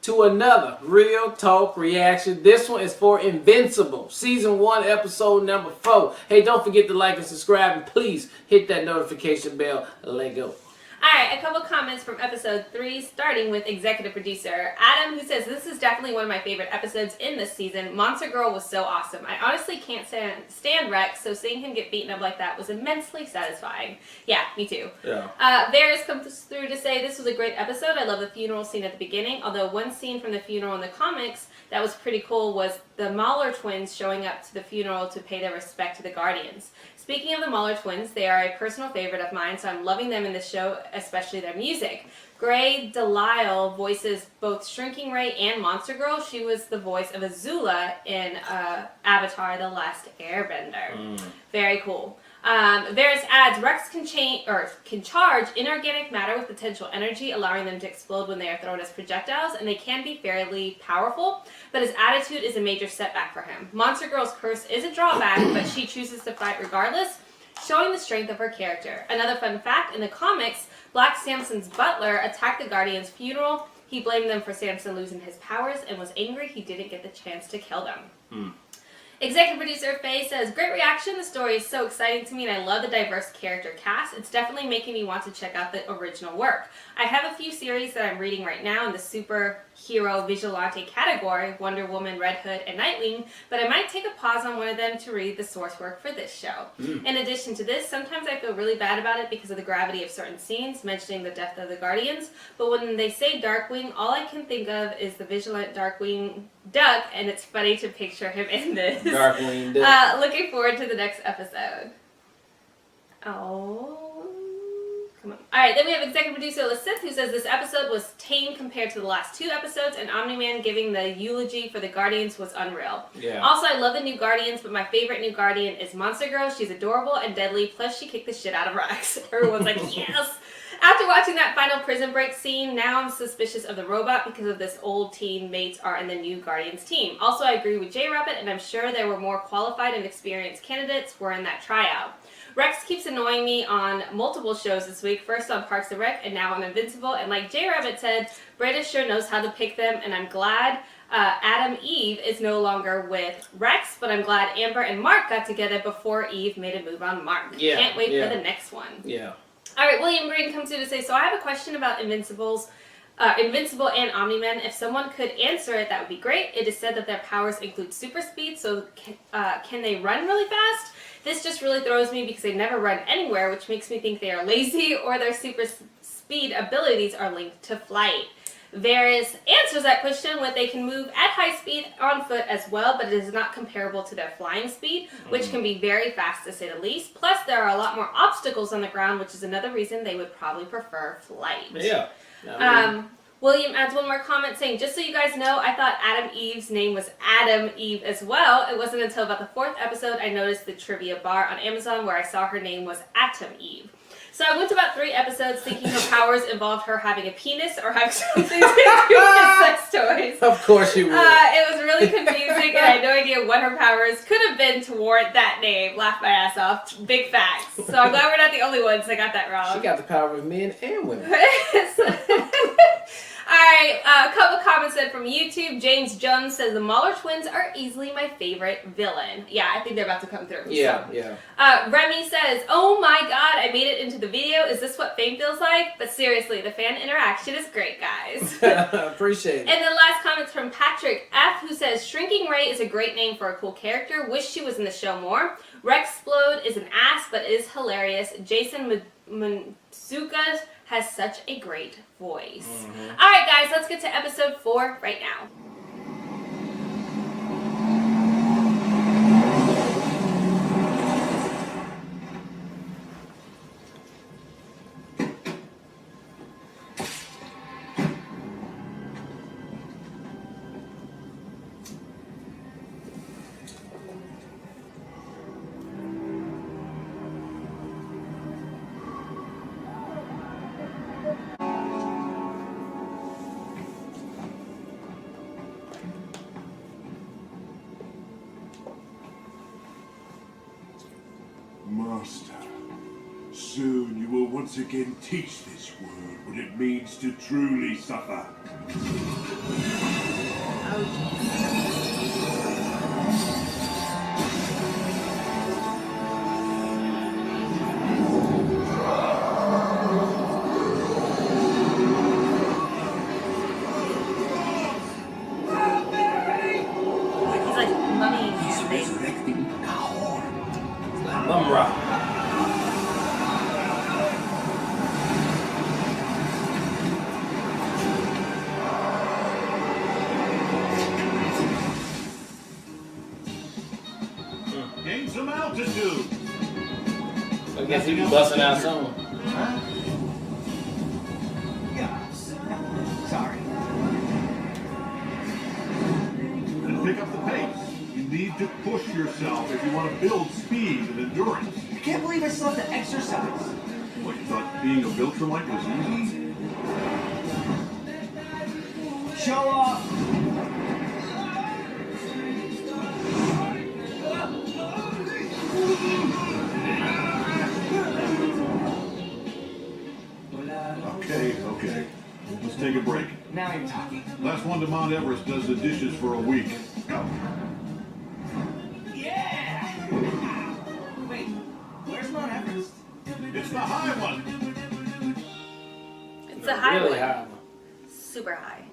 to another Real Talk reaction. This one is for Invincible, Season 1, Episode number 4. Hey, don't forget to like and subscribe, and please hit that notification bell. Let go. Alright, a couple comments from episode 3, starting with executive producer Adam, who says, "This is definitely one of my favorite episodes in this season. Monster Girl was so awesome. I honestly can't stand Rex, so seeing him get beaten up like that was immensely satisfying." Yeah, me too. Yeah. Varys comes through to say, "This was a great episode. I love the funeral scene at the beginning, although one scene from the funeral in the comics that was pretty cool was the Mauler twins showing up to the funeral to pay their respect to the Guardians. Speaking of the Mauler twins, they are a personal favorite of mine, so I'm loving them in this show, especially their music. Grey Delisle voices both Shrinking Ray and Monster Girl. She was the voice of Azula in Avatar: The Last Airbender. Very cool." Varys adds, "Rex can charge inorganic matter with potential energy, allowing them to explode when they are thrown as projectiles, and they can be fairly powerful, but his attitude is a major setback for him. Monster Girl's curse is a drawback, but she chooses to fight regardless, showing the strength of her character. Another fun fact, in the comics, Black Samson's butler attacked the Guardian's funeral. He blamed them for Samson losing his powers and was angry he didn't get the chance to kill them." Executive producer Faye says, "Great reaction. The story is so exciting to me, and I love the diverse character cast. It's definitely making me want to check out the original work. I have a few series that I'm reading right now in the superhero vigilante category, Wonder Woman, Red Hood, and Nightwing, but I might take a pause on one of them to read the source work for this show. In addition to this, sometimes I feel really bad about it because of the gravity of certain scenes, mentioning the death of the Guardians, but when they say Darkwing, all I can think of is the vigilant Darkwing Duck, and it's funny to picture him in this. Darkwing Duck. Looking forward to the next episode." Oh, come on. Alright, then we have executive producer Lysith, who says, "This episode was tame compared to the last 2 episodes, and Omni-Man giving the eulogy for the Guardians was unreal. Yeah. Also, I love the new Guardians, but my favorite new Guardian is Monster Girl. She's adorable and deadly, plus she kicked the shit out of Rex." Everyone's like, yes! "After watching that final prison break scene, now I'm suspicious of the robot because of this old teammates are in the new Guardians team. Also, I agree with J-Rabbit, and I'm sure there were more qualified and experienced candidates were in that tryout. Rex keeps annoying me on multiple shows this week, first on Parks and Rec and now on Invincible, and like J-Rabbit said, Breda sure knows how to pick them, and I'm glad Adam Eve is no longer with Rex, but I'm glad Amber and Mark got together before Eve made a move on Mark. Can't wait for the next one." Yeah. Alright, William Green comes in to say, "So I have a question about Invincible and Omni-Men. If someone could answer it, that would be great. It is said that their powers include super speed, so can they run really fast? This just really throws me because they never run anywhere, which makes me think they are lazy or their super speed abilities are linked to flight." Varys answers that question with, "They can move at high speed on foot as well, but it is not comparable to their flying speed, which can be very fast to say the least. Plus, there are a lot more obstacles on the ground, which is another reason they would probably prefer flight." Yeah. William adds one more comment saying, "Just so you guys know, I thought Adam Eve's name was Adam Eve as well. It wasn't until about the 4th episode I noticed the trivia bar on Amazon where I saw her name was Atom Eve. So I went to about 3 episodes thinking her powers involved her having a penis or having something to do with sex toys. Of course you would. It was really confusing, and I had no idea what her powers could have been to warrant that name. Laughed my ass off. Big facts. So I'm glad we're not the only ones that got that wrong." She got the power of men and women. Alright, a couple comments in from YouTube. James Jones says, "The Mauler twins are easily my favorite villain." Yeah, I think they're about to come through. Yeah, so. yeah. Remy says, "Oh my god, I made it into the video. Is this what fame feels like? But seriously, the fan interaction is great, guys." Appreciate it. And the last comment's from Patrick F, who says, "Shrinking Ray is a great name for a cool character. Wish she was in the show more. Rexplode is an ass, but is hilarious. Jason Mantzoukas has such a great voice." Alright guys, let's get to episode 4 right now. Master, soon you will once again teach this world what it means to truly suffer. Oh, jeez. He's like mummying his face. Mum rock. Gain some altitude. I guess he be busting out soon. Yeah. Sorry. And pick up the pace. You need to push yourself if you want to build speed and endurance. I can't believe I still have to exercise. What, you thought being a Viltrumite was easy? Show off. Okay. Let's take a break. Now you're talking. Last one to Mount Everest does the dishes for a week. Go. Yeah! Wait, where's Mount Everest? It's the high one. It's a high Really one. high. Super high.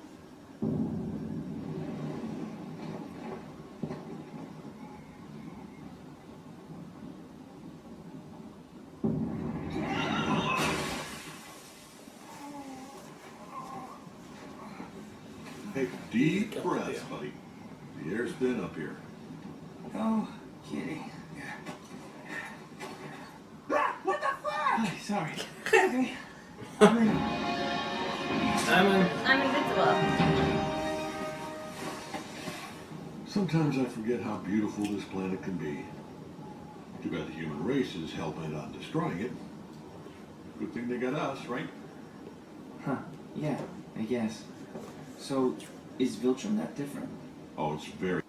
Take deep breaths, buddy. The air's thin up here. Oh, kidding. Ah, what the fuck? Sorry. Okay. I'm I'm invincible. Sometimes I forget how beautiful this planet can be. Too bad the human race is hell-bent on destroying it. Good thing they got us, right? Huh. Yeah, I guess. So, is Viltrum that different? Oh, it's very...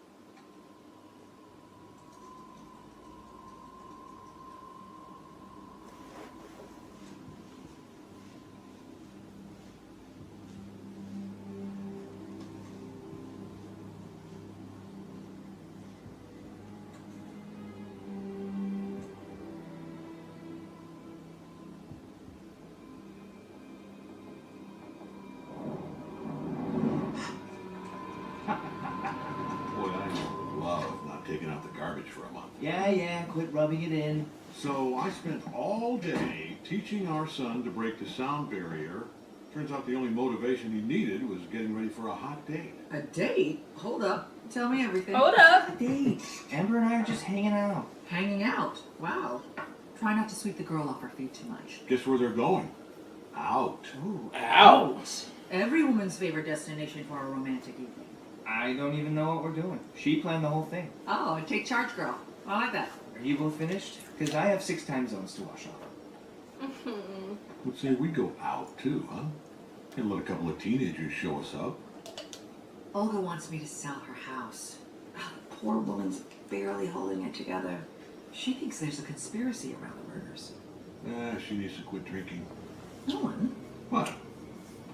Boy, I love not taking out the garbage for a month. Yeah, quit rubbing it in. So I spent all day teaching our son to break the sound barrier. Turns out the only motivation he needed was getting ready for a hot date. A date? Hold up. Tell me everything. Hold up. Date. Amber and I are just hanging out. Hanging out. Wow. Try not to sweep the girl off her feet too much. Guess where they're going? Out. Ooh. out. Every woman's favorite destination for a romantic evening. I don't even know what we're doing. She planned the whole thing. Oh, take charge, girl. I like that. Are you both finished? Because I have 6 time zones to wash off. Would say we go out too, huh? And let a couple of teenagers show us up. Olga wants me to sell her house. Oh, the poor woman's barely holding it together. She thinks there's a conspiracy around the murders. She needs to quit drinking. Nolan? What?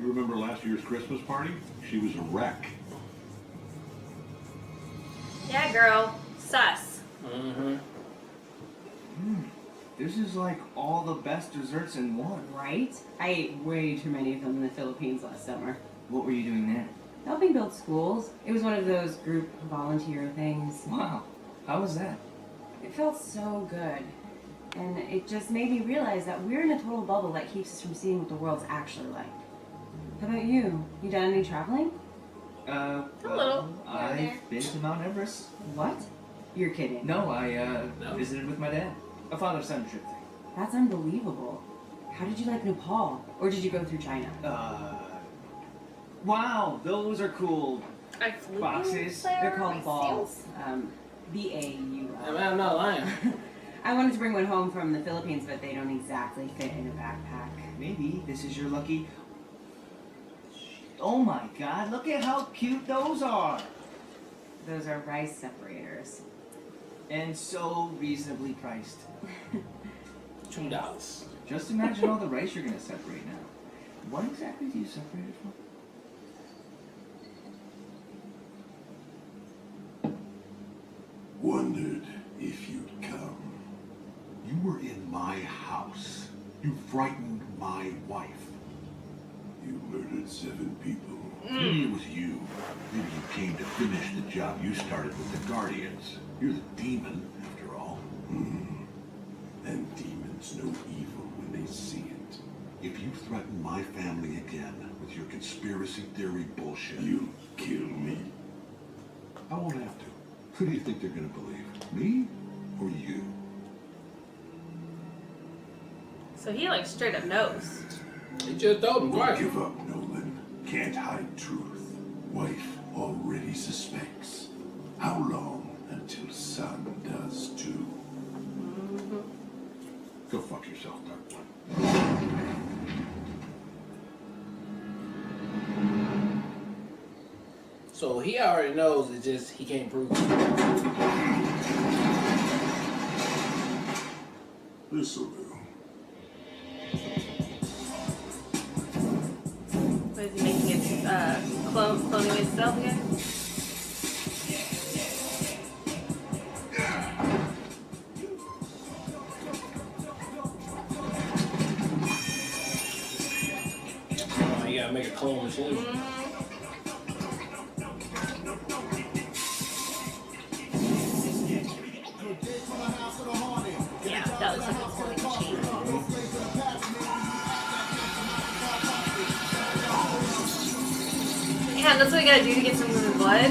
You remember last year's Christmas party? She was a wreck. Yeah, girl. Sus. Mm-hmm. This is like all the best desserts in one. Right? I ate way too many of them in the Philippines last summer. What were you doing there? Helping build schools. It was one of those group volunteer things. Wow. How was that? It felt so good. And it just made me realize that we're in a total bubble that keeps us from seeing what the world's actually like. How about you? You done any traveling? A little. Here and there. I've been to Mount Everest. What? You're kidding. No, I No. visited with my dad. A father-son trip thing. That's unbelievable. How did you like Nepal? Or did you go through China? Wow, those are cool. I flew Boxes. there, They're called my balls. seals. B-A-U-L. I'm not lying. I wanted to bring one home from the Philippines, but they don't exactly fit in a backpack. Maybe this is your lucky... Oh my god, look at how cute those are! Those are rice separators. And so reasonably priced. $2. Just imagine all the rice you're gonna separate now. What exactly do you separate it from? Wondered if you'd come. You were in my house. You frightened my wife. You murdered 7 people. Maybe it was you. Maybe you came to finish the job you started with the Guardians. You're the demon, after all. And demons know evil when they see it. If you threaten my family again with your conspiracy theory bullshit, you kill me. I won't have to. Who do you think they're gonna believe? Me or you? So he like straight up knows. He just told him Don't twice. give up, Nolan. Can't hide truth. Wife already suspects. How long until son does too? Go fuck yourself, Dark One. So he already knows, it's just he can't prove it. This'll do. What is he making it cloning himself again? Oh, you gotta make a clone machine. Yeah, that looks like a cloning machine. Yeah, that's what we gotta do to get some of the blood.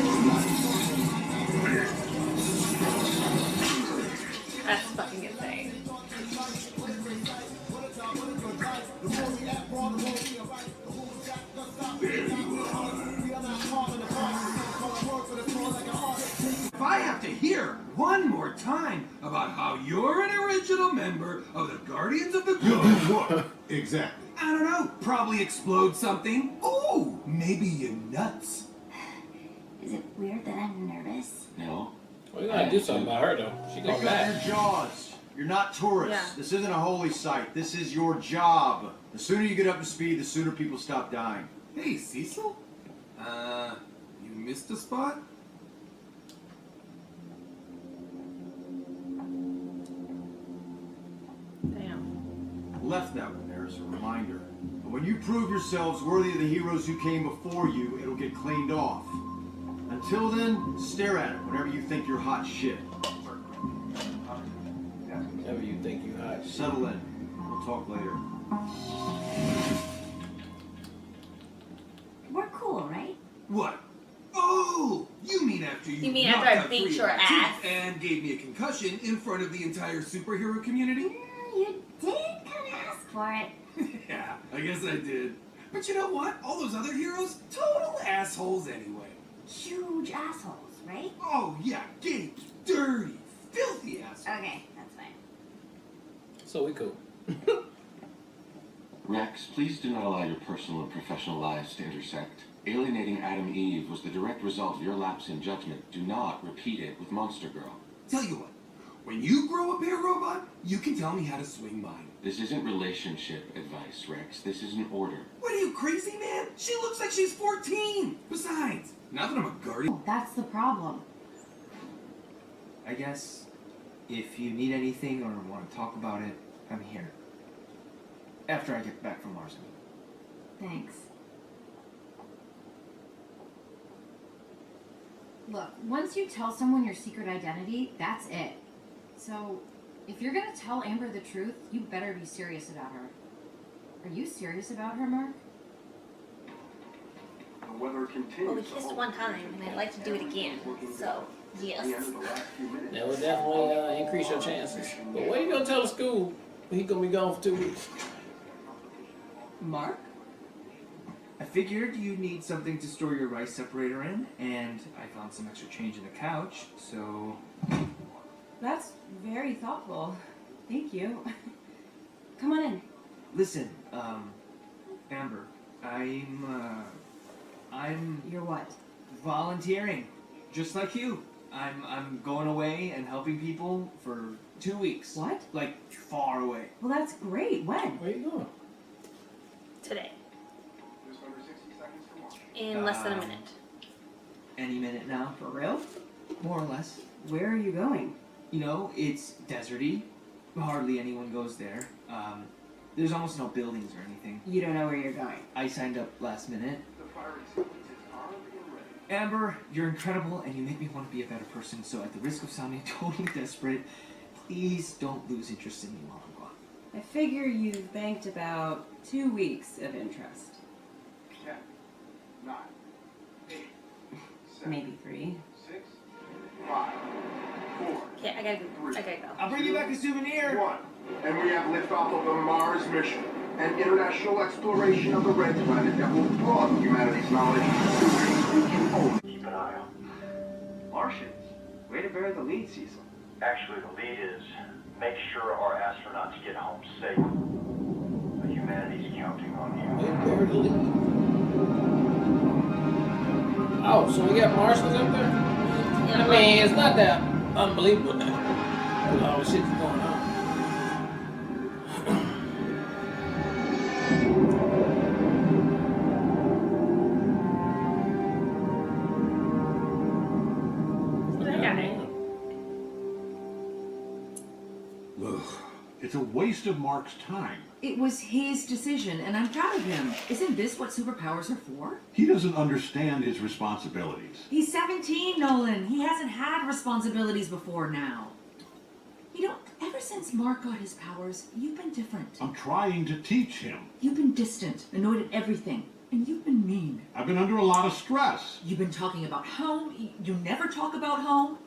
That's fucking insane. If I have to hear one more time about how you're an original member of the Guardians of the What? Exactly. I don't know, probably explode something. Ooh, maybe you're nuts. Is it weird that I'm nervous? No. Well, you gotta do something about her though. She Pick goes up back. your jaws. You're not tourists. Yeah. This isn't a holy site. This is your job. The sooner you get up to speed, the sooner people stop dying. Hey, Cecil? You missed a spot? Damn. Left that one there as a reminder. But when you prove yourselves worthy of the heroes who came before you, it'll get cleaned off. Until then, stare at it whenever you think you're hot shit. Whenever you think you hot. Settle in. We'll talk later. We're cool, right? What? Oh, you mean after You mean after I knocked out beat 3 your of my teeth ass? and gave me a concussion in front of the entire superhero community? You did kind of ask for it. Yeah, I guess I did. But you know what? All those other heroes, total assholes anyway. Huge assholes, right? Oh yeah, gay, dirty, filthy assholes. Okay, that's fine. So we cool. Rex, please do not allow your personal and professional lives to intersect. Alienating Adam Eve was the direct result of your lapse in judgment. Do not repeat it with Monster Girl. Tell you what, when you grow up, Air Robot, you can tell me how to swing mine. This isn't relationship advice, Rex. This is an order. What are you, crazy, man? She looks like she's 14. Besides, now that I'm a guardian. Oh, that's the problem. I guess if you need anything or want to talk about it, I'm here. After I get back from Martian. Thanks. Look, once you tell someone your secret identity, that's it. So, if you're gonna tell Amber the truth, you better be serious about her. Are you serious about her, Mark? The weather continues. Well, we kissed one time, and I'd like to do it again. So, yes. That would definitely increase your chances. But what are you gonna tell the school when he gonna be gone for 2 weeks? Mark? I figured you need something to store your rice separator in, and I found some extra change in the couch, so... That's very thoughtful. Thank you. Come on in. Listen, Amber, I'm You're what? volunteering, just like you. I'm going away and helping people for 2 weeks. What? Like, far away. Well, that's great. When? Where you going? Today. In less than a minute. Any minute now. For real? More or less. Where are you going? You know, it's deserty. Hardly anyone goes there. There's almost no buildings or anything. You don't know where you're going. I signed up last minute. Amber, you're incredible and you make me want to be a better person, so at the risk of sounding totally desperate, please don't lose interest in me while I'm gone. I figure you've banked about 2 weeks of interest. 10, 9, 8, 7, Maybe 3. 6, 5, 4, Okay, I gotta go. I'll bring you back a souvenir! 1. And we have liftoff of the Mars mission, an international exploration of the red planet that will broaden humanity's knowledge to things we can only keep an eye on. Martians. Way to bury the lead, Cecil. Actually, the lead is make sure our astronauts get home safe. But humanity's counting on you. They buried the lead. Oh, so we got Martians up there? I mean, it's not that unbelievable now. With all the shit that's going on. Ugh, it's a waste of Mark's time. It was his decision, and I'm proud of him. Isn't this what superpowers are for? He doesn't understand his responsibilities. He's 17, Nolan. He hasn't had responsibilities before now. You know, ever since Mark got his powers, you've been different. I'm trying to teach him. You've been distant, annoyed at everything, and you've been mean. I've been under a lot of stress. You've been talking about home. You never talk about home.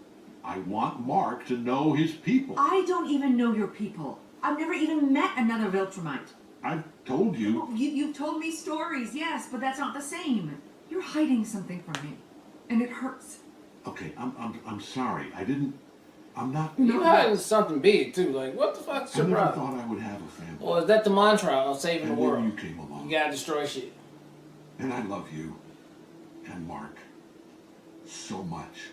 I want Mark to know his people. I don't even know your people. I've never even met another Viltrumite. I've told you. You've told me stories, yes, but that's not the same. You're hiding something from me, and it hurts. Okay, I'm sorry. I'm not. You hiding something big too. Like, what the fuck's I your never problem? thought I would have a family. Or is that the mantra of saving And the world? then you came along. You gotta destroy shit. And I love you and Mark so much.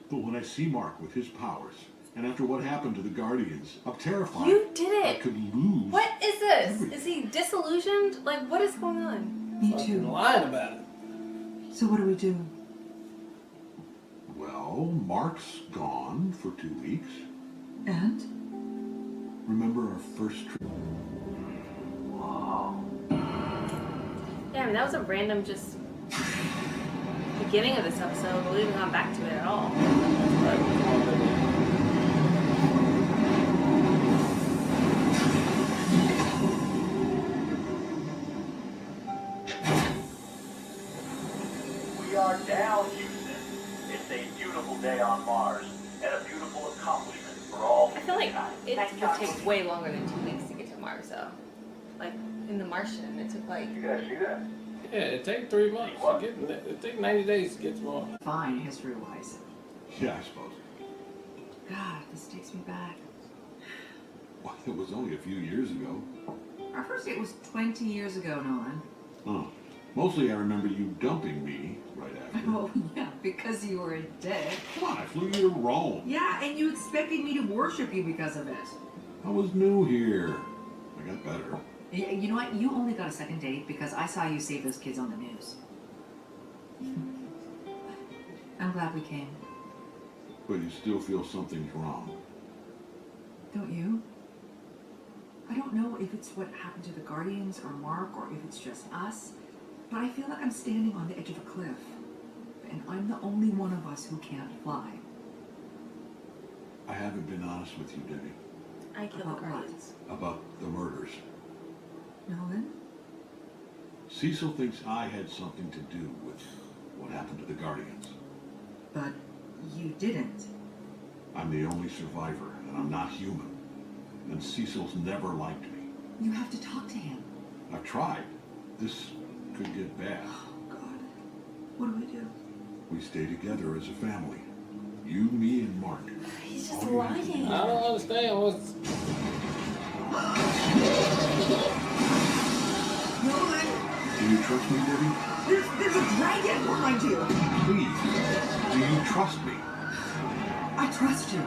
But when I see Mark with his powers, and after what happened to the Guardians, I'm terrified. You did I it! could lose. What is this? everything. Is he disillusioned? Like, what is going on? Me Fucking too. lying about it. So what do we do? Well, Mark's gone for 2 weeks. And? Remember our first trip? Yeah, I mean, that was a random just beginning of this episode. We haven't gone back to it at all. We are down, Houston. It's a beautiful day on Mars and a beautiful accomplishment for all I feel like humankind. it would take way longer than 2 weeks to get to Mars, though. Like, in The Martian, it took like... You guys see that? Yeah, it take 3 months. It take 90 days to get to Mars. Fine, history-wise. Yeah, I suppose. God, this takes me back. Well, it was only a few years ago. Our first date was 20 years ago, Nolan. Oh. Mostly I remember you dumping me right after. Oh, yeah, because you were a dick. Come on, I flew you to Rome. Yeah, and you expected me to worship you because of it. I was new here. I got better. You know what? You only got a second date because I saw you save those kids on the news. I'm glad we came. But you still feel something's wrong. Don't you? I don't know if it's what happened to the Guardians or Mark or if it's just us, but I feel like I'm standing on the edge of a cliff. And I'm the only one of us who can't fly. I haven't been honest with you, Debbie, I killed the About what? Guardians. about the murders. Nolan? Cecil thinks I had something to do with what happened to the Guardians. But you didn't. I'm the only survivor, and I'm not human. And Cecil's never liked me. You have to talk to him. I've tried. This could get bad. Oh, God. What do we do? We stay together as a family. You, me, and Mark. He's just All you have to lying. I don't understand what's... Nolan! Do you trust me, Debbie? There's a dragon behind you! Please, do you trust me? I trust you.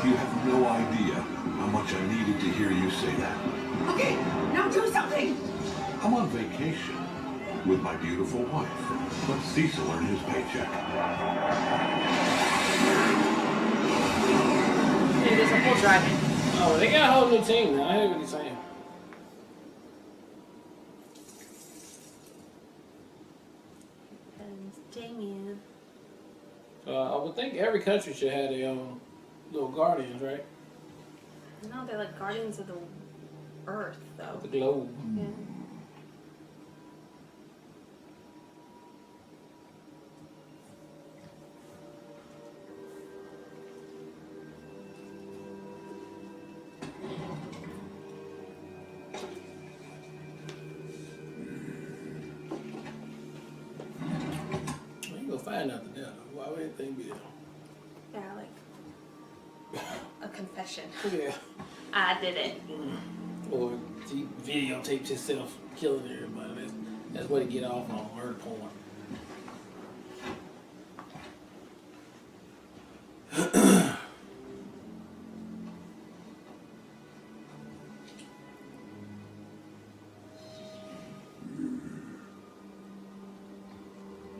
You have no idea how much I needed to hear you say that. Okay, now do something! I'm on vacation. with my beautiful wife. Let Cecil earn his paycheck. Maybe there's a whole driving. Oh, they got a whole new team now. I hear what he's saying. And Damien. I would think every country should have their own little guardians, right? No, they're like guardians of the earth, though. The globe. Yeah. You ain't gonna find nothing there. Why would anything be there? Yeah, like a confession. Yeah. I did it. Or he videotapes himself killing everybody. That's what he get off on, murder porn.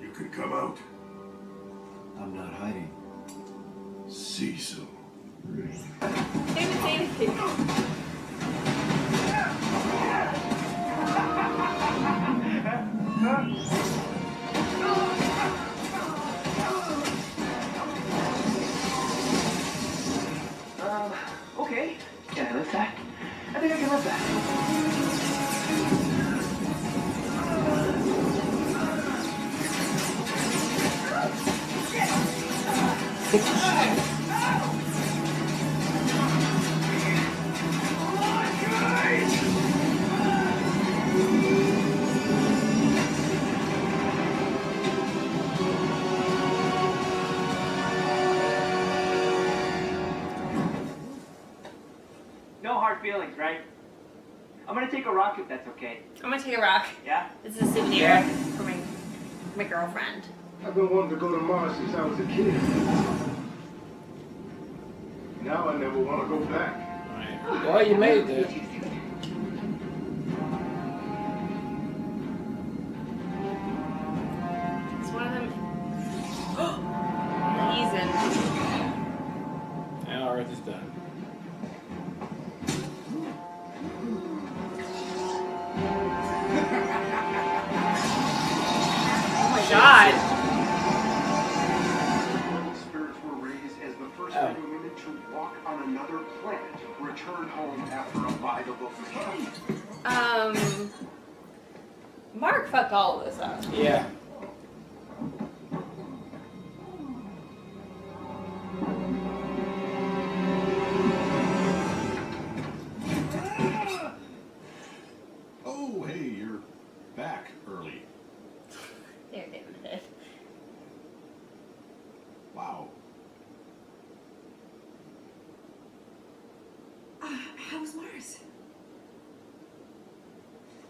You can come out. I'm not hiding. Cecil. Didn't say anything. Okay. Can I lift that? I think I can lift that. No hard feelings, right? I'm gonna take a rock if that's okay. I'm gonna take a rock. Yeah? This is a souvenir for my girlfriend. I've been wanting to go to Mars since I was a kid. Now I never want to go back. Alright. Well, you made that. It's one of them. He's in. Now Earth is done. Oh my god. Spirits were raised as the first men and women to walk on another planet, return home after a viable mission. Mark fucked all of this up. Yeah. Oh, hey, you're back early. There, David. Wow. How's Mars?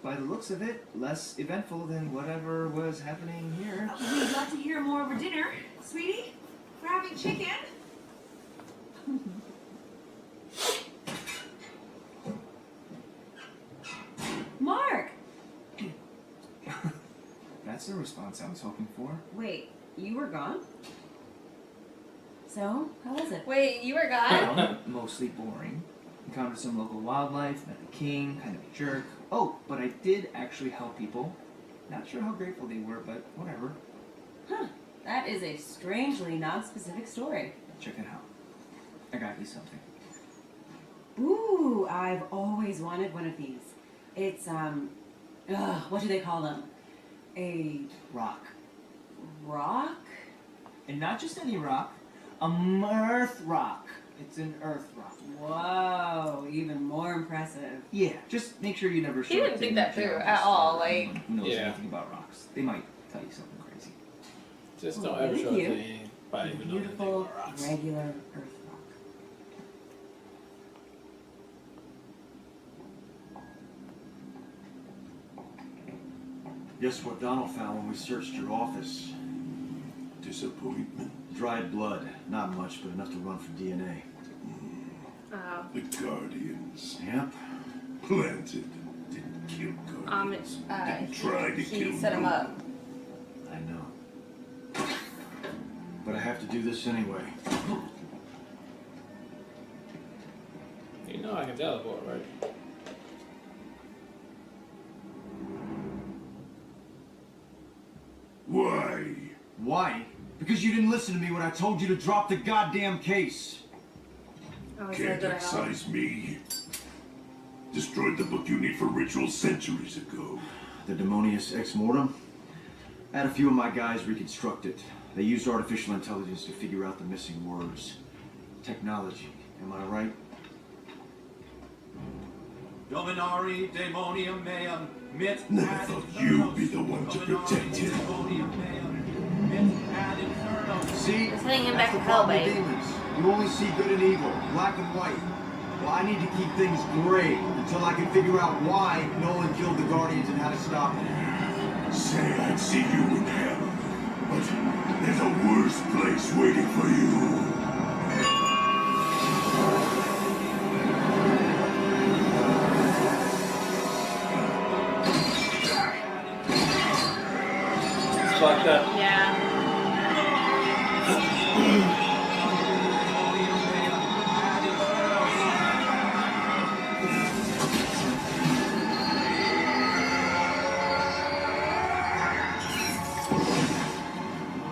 By the looks of it, less eventful than whatever was happening here. We'd love to hear more over dinner. Sweetie, we're having chicken. Mark! That's the response I was hoping for. Wait, you were gone? So, how was it? Wait, you were gone? Well, mostly boring. Encountered some local wildlife, met the king, kind of a jerk. Oh, but I did actually help people. Not sure how grateful they were, but whatever. Huh. That is a strangely non-specific story. Check it out. I got you something. Ooh, I've always wanted one of these. It's, what do they call them? A Rock. rock? And not just any rock, a mirth rock. It's an earth rock. Whoa, even more impressive. Yeah, just make sure you never show He it didn't to think that any through geologists at all, or like- anyone who knows Yeah. anything about rocks. They might tell you something crazy. Just Well, don't ever really show it to cute. anybody who knows anything Beautiful, about rocks. regular earth rock. Guess what Donald found when we searched your office? Disappointment. Dried blood. Not much, but enough to run for DNA. Oh. The Guardians. Yep. Planted. Didn't kill Guardians. Didn't try to he kill set him Nolan. up. I know. But I have to do this anyway. You know I can teleport, right? Why? Why? Because you didn't listen to me when I told you to drop the goddamn case. Oh, is Can't that good? excise me. Destroyed the book you need for rituals centuries ago. The Demonius Ex Mortem? I had a few of my guys reconstruct it. They used artificial intelligence to figure out the missing words. Technology, am I right? Dominari demonium meum mit Never thought you'd be the one to protect him. See? Just heading him That's back to the hell, problem with babe. demons. You only see good and evil, black and white. Well, I need to keep things gray until I can figure out why Nolan killed the Guardians and how to stop them. Say I'd see you in hell, but there's a worse place waiting for you. It's fucked up. Yeah.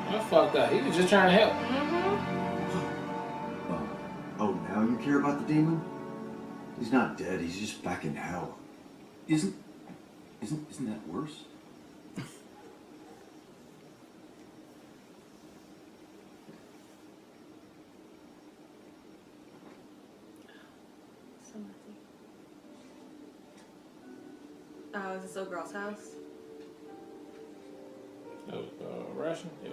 That's fucked up. He was just trying to help. Oh, now you care about the demon? He's not dead, he's just back in hell. Isn't that worse? So messy. Oh, is this little girl's house? Oh, Russian? Yeah.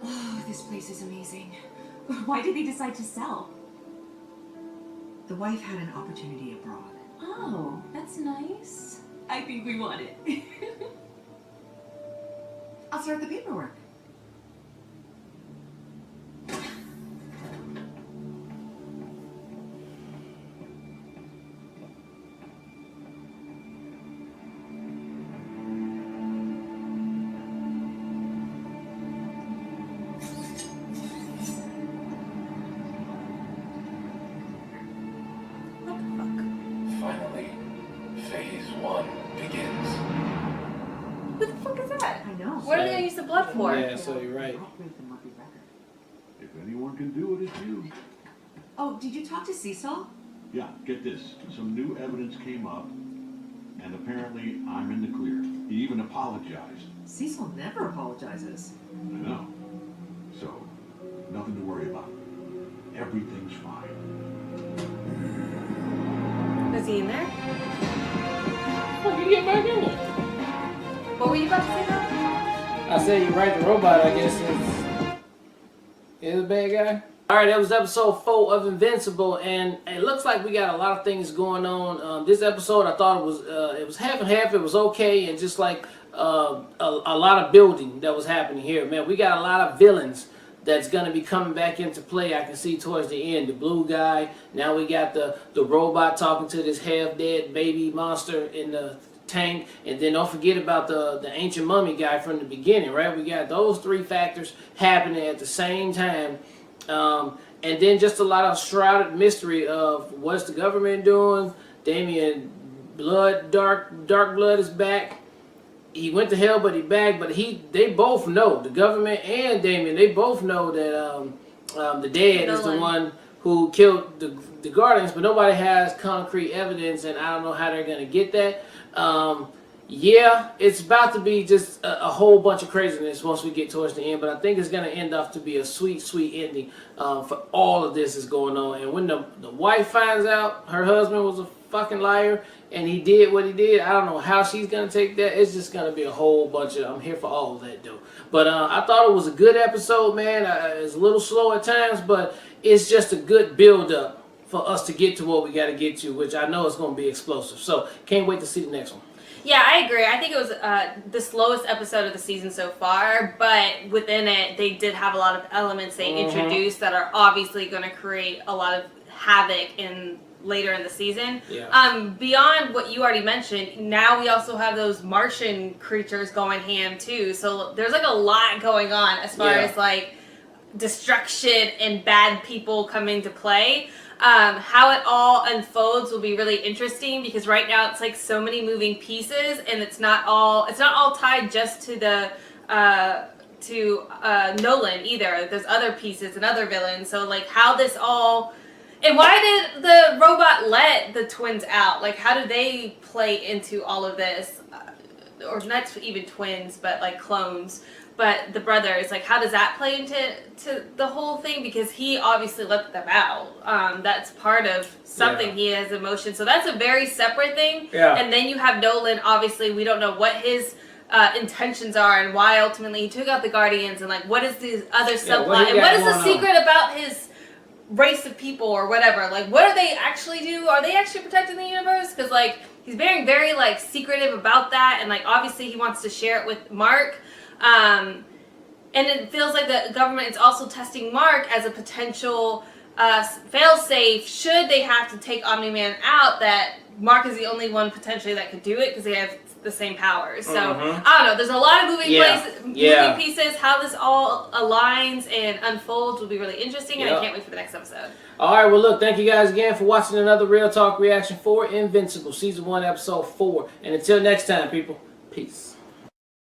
Oh, this place is amazing. Why did they decide to sell? The wife had an opportunity abroad. Oh, that's nice. I think we want it. I'll start the paperwork. Finally, phase 1 begins. What the fuck is that? I know. What are they gonna use the blood for? Yeah, so you're right. If anyone can do it, it's you. Oh, did you talk to Cecil? Yeah, get this. Some new evidence came up, and apparently I'm in the clear. He even apologized. Cecil never apologizes. I know. So, nothing to worry about. Everything's fine. Is he in there? Fuck, you get back in there. What were you about to say though? I said you're right, the robot, I guess, is a bad guy. Alright, that was episode 4 of Invincible, and it looks like we got a lot of things going on. This episode, I thought it was half and half, it was okay, and just like a lot of building that was happening here. Man, we got a lot of villains that's going to be coming back into play. I can see towards the end, the blue guy. Now we got the robot talking to this half-dead baby monster in the tank. And then don't forget about the ancient mummy guy from the beginning, right? We got those 3 factors happening at the same time. And then just a lot of shrouded mystery of what's the government doing. Damien Blood, Dark Blood is back. He went to hell, but he back. But they both know, the government and Damien, they both know that the dead is the one who killed the Guardians, but nobody has concrete evidence, and I don't know how they're gonna get that. Yeah, it's about to be just a whole bunch of craziness once we get towards the end, but I think it's going to end up to be a sweet, sweet ending for all of this is going on. And when the wife finds out her husband was a fucking liar, and he did what he did. I don't know how she's gonna take that. It's just gonna be a whole bunch of. I'm here for all of that, though. But I thought it was a good episode, man. It's a little slow at times, but it's just a good build up for us to get to what we got to get to, which I know is going to be explosive. So can't wait to see the next one. Yeah, I agree. I think it was the slowest episode of the season so far, but within it, they did have a lot of elements they introduced that are obviously going to create a lot of havoc later in the season. Yeah. Beyond what you already mentioned, now we also have those Martian creatures going ham too. So there's like a lot going on as far as like destruction and bad people come into play. How it all unfolds will be really interesting because right now it's like so many moving pieces, and it's not all tied just to the Nolan either. There's other pieces and other villains. So like how this all, and why did the robot let the twins out? Like how do they play into all of this? Or not even twins, but like clones. But the brothers, like, how does that play into the whole thing? Because he obviously let them out. That's part of something. He has emotion. So that's a very separate thing. Yeah. And then you have Nolan. Obviously, we don't know what his intentions are and why ultimately he took out the Guardians. And, like, what is the other subplot? And what is the secret about his race of people or whatever? Like, what do they actually do? Are they actually protecting the universe? Because, like, he's very, very, like, secretive about that. And, like, obviously he wants to share it with Mark. And it feels like the government is also testing Mark as a potential fail-safe should they have to take Omni-Man out, that Mark is the only one potentially that could do it because they have the same powers. So, I don't know. There's a lot of moving pieces. How this all aligns and unfolds will be really interesting, and I can't wait for the next episode. All right, well, look, thank you guys again for watching another Real Talk reaction for Invincible, Season 1, Episode 4. And until next time, people, peace.